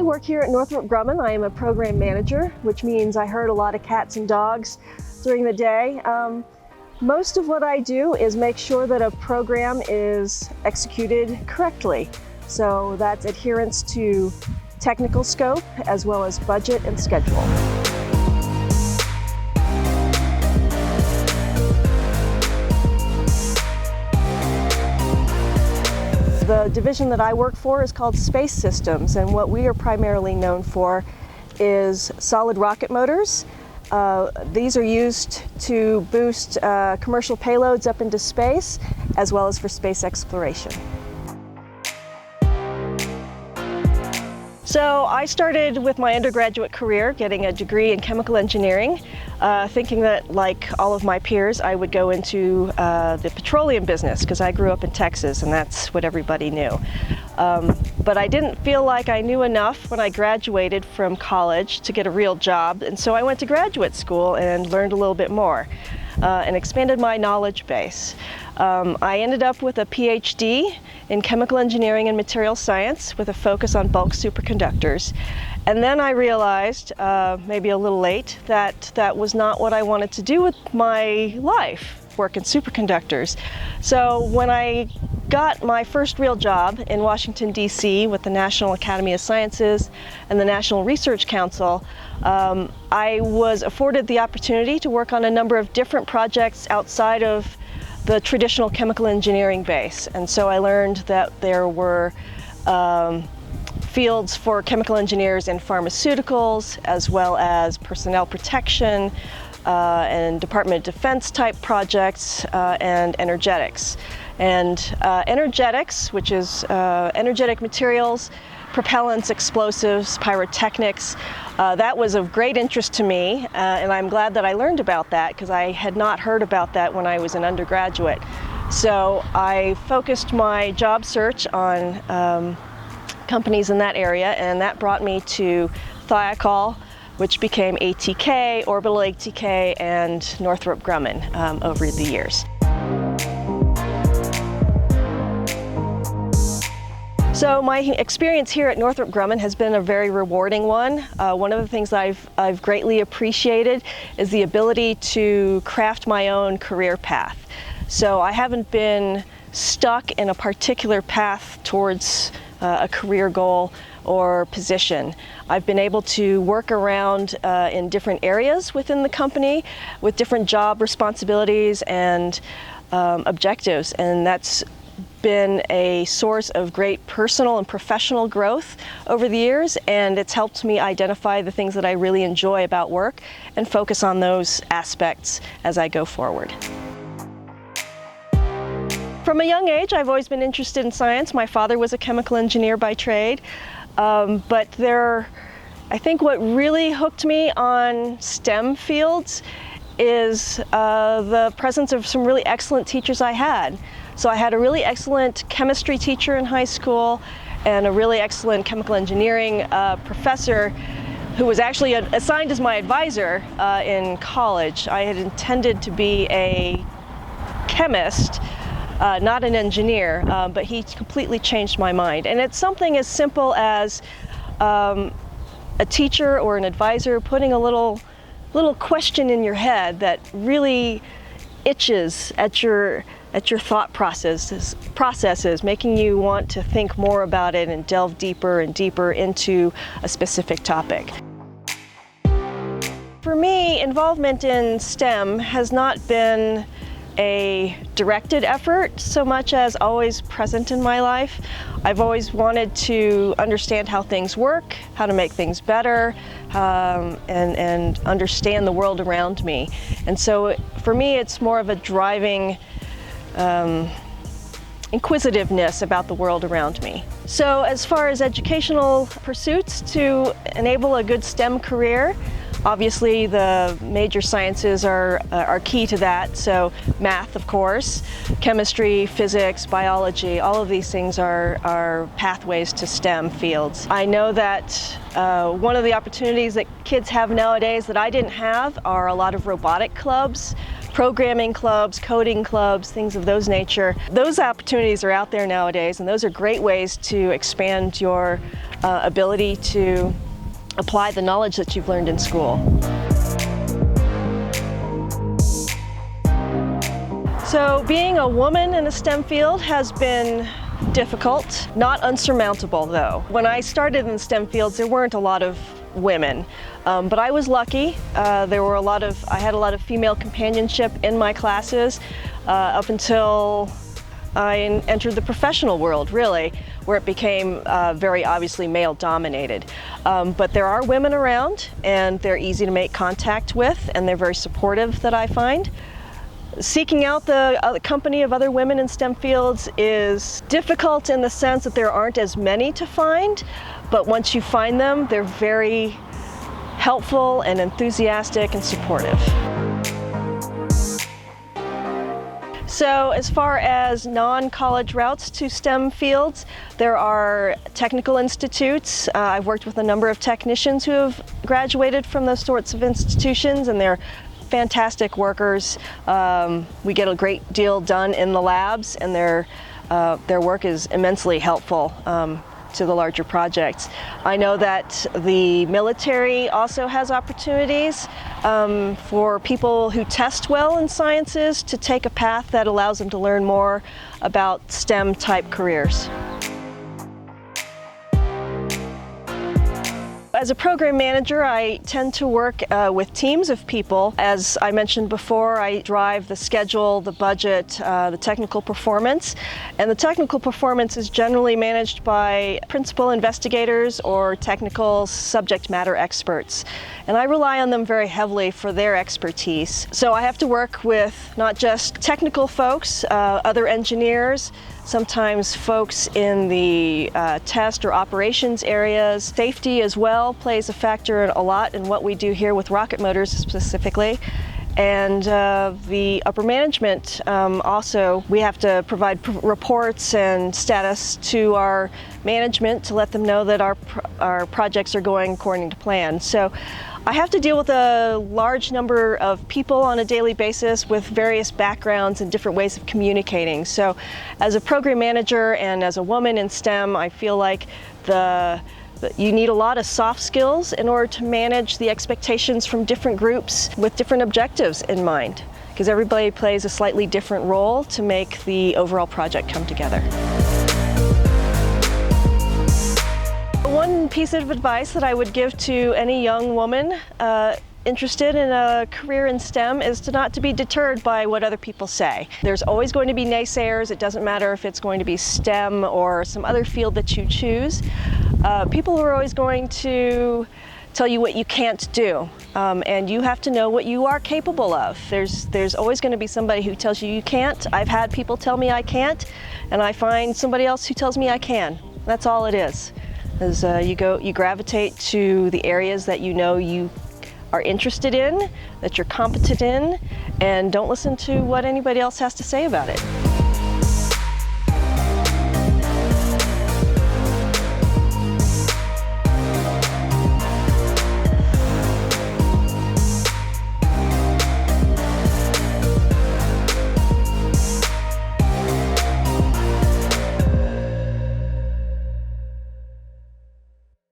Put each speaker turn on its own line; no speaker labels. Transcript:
work here at Northrop Grumman. I am a program manager, which means I herd a lot of cats and dogs during the day. Most of what I do is make sure that a program is executed correctly. So that's adherence to technical scope as well as budget and schedule. The division that I work for is called Space Systems, and what we are primarily known for is solid rocket motors. These are used to boost commercial payloads up into space, as well as for space exploration. So I started with my undergraduate career getting a degree in chemical engineering, thinking that, like all of my peers, I would go into the petroleum business because I grew up in Texas and that's what everybody knew. But I didn't feel like I knew enough when I graduated from college to get a real job, and so I went to graduate school and learned a little bit more and expanded my knowledge base. I ended up with a PhD in chemical engineering and material science with a focus on bulk superconductors. And then I realized, maybe a little late, that that was not what I wanted to do with my life, work in superconductors. So when I got my first real job in Washington, D.C. with the National Academy of Sciences and the National Research Council, I was afforded the opportunity to work on a number of different projects outside of the traditional chemical engineering base. And so I learned that there were fields for chemical engineers in pharmaceuticals, as well as personnel protection and Department of Defense type projects and energetics. And energetics, which is energetic materials, propellants, explosives, pyrotechnics, that was of great interest to me, and I'm glad that I learned about that because I had not heard about that when I was an undergraduate. So I focused my job search on companies in that area, and that brought me to Thiokol, which became ATK, Orbital ATK, and Northrop Grumman over the years. So my experience here at Northrop Grumman has been a very rewarding one. One of the things I've greatly appreciated is the ability to craft my own career path. So I haven't been stuck in a particular path towards a career goal or position. I've been able to work around in different areas within the company with different job responsibilities and objectives, and that's been a source of great personal and professional growth over the years, and it's helped me identify the things that I really enjoy about work and focus on those aspects as I go forward. From a young age, I've always been interested in science. My father was a chemical engineer by trade, but I think what really hooked me on STEM fields is the presence of some really excellent teachers I had. So I had a really excellent chemistry teacher in high school and a really excellent chemical engineering professor who was actually assigned as my advisor in college. I had intended to be a chemist, not an engineer, but he completely changed my mind. And it's something as simple as a teacher or an advisor putting a little question in your head that really itches at your thought processes, making you want to think more about it and delve deeper and deeper into a specific topic. For me, involvement in STEM has not been a directed effort so much as always present in my life. I've always wanted to understand how things work, how to make things better, and understand the world around me. And so for me, it's more of a driving inquisitiveness about the world around me. So as far as educational pursuits to enable a good STEM career, obviously the major sciences are key to that. So math, of course, chemistry, physics, biology, all of these things are pathways to STEM fields. I know that one of the opportunities that kids have nowadays that I didn't have are a lot of robotic clubs, programming clubs, coding clubs, things of those nature. Those opportunities are out there nowadays, and those are great ways to expand your ability to apply the knowledge that you've learned in school. So being a woman in a STEM field has been difficult, not unsurmountable though. When I started in the STEM fields, there weren't a lot of women, but I was lucky. I had a lot of female companionship in my classes up until I entered the professional world, really, where it became very obviously male dominated. But there are women around, and they're easy to make contact with, and they're very supportive, that I find. Seeking out the company of other women in STEM fields is difficult in the sense that there aren't as many to find, but once you find them, they're very helpful and enthusiastic and supportive. So as far as non-college routes to STEM fields, there are technical institutes. I've worked with a number of technicians who have graduated from those sorts of institutions, and they're fantastic workers. We get a great deal done in the labs, and their work is immensely helpful to the larger projects. I know that the military also has opportunities for people who test well in sciences to take a path that allows them to learn more about STEM type careers. As a program manager, I tend to work with teams of people. As I mentioned before, I drive the schedule, the budget, the technical performance. And the technical performance is generally managed by principal investigators or technical subject matter experts. And I rely on them very heavily for their expertise. So I have to work with not just technical folks, other engineers, sometimes folks in the test or operations areas. Safety as well plays a factor a lot in what we do here with rocket motors specifically. And the upper management also, we have to provide reports and status to our management to let them know that our projects are going according to plan. So I have to deal with a large number of people on a daily basis with various backgrounds and different ways of communicating. So as a program manager and as a woman in STEM, I feel like you need a lot of soft skills in order to manage the expectations from different groups with different objectives in mind, because everybody plays a slightly different role to make the overall project come together. One piece of advice that I would give to any young woman interested in a career in STEM is not to be deterred by what other people say. There's always going to be naysayers. It doesn't matter if it's going to be STEM or some other field that you choose. People are always going to tell you what you can't do, and you have to know what you are capable of. There's always going to be somebody who tells you can't. I've had people tell me I can't, and I find somebody else who tells me I can. That's all it is. You gravitate to the areas that you know you are interested in, that you're competent in, and don't listen to what anybody else has to say about it.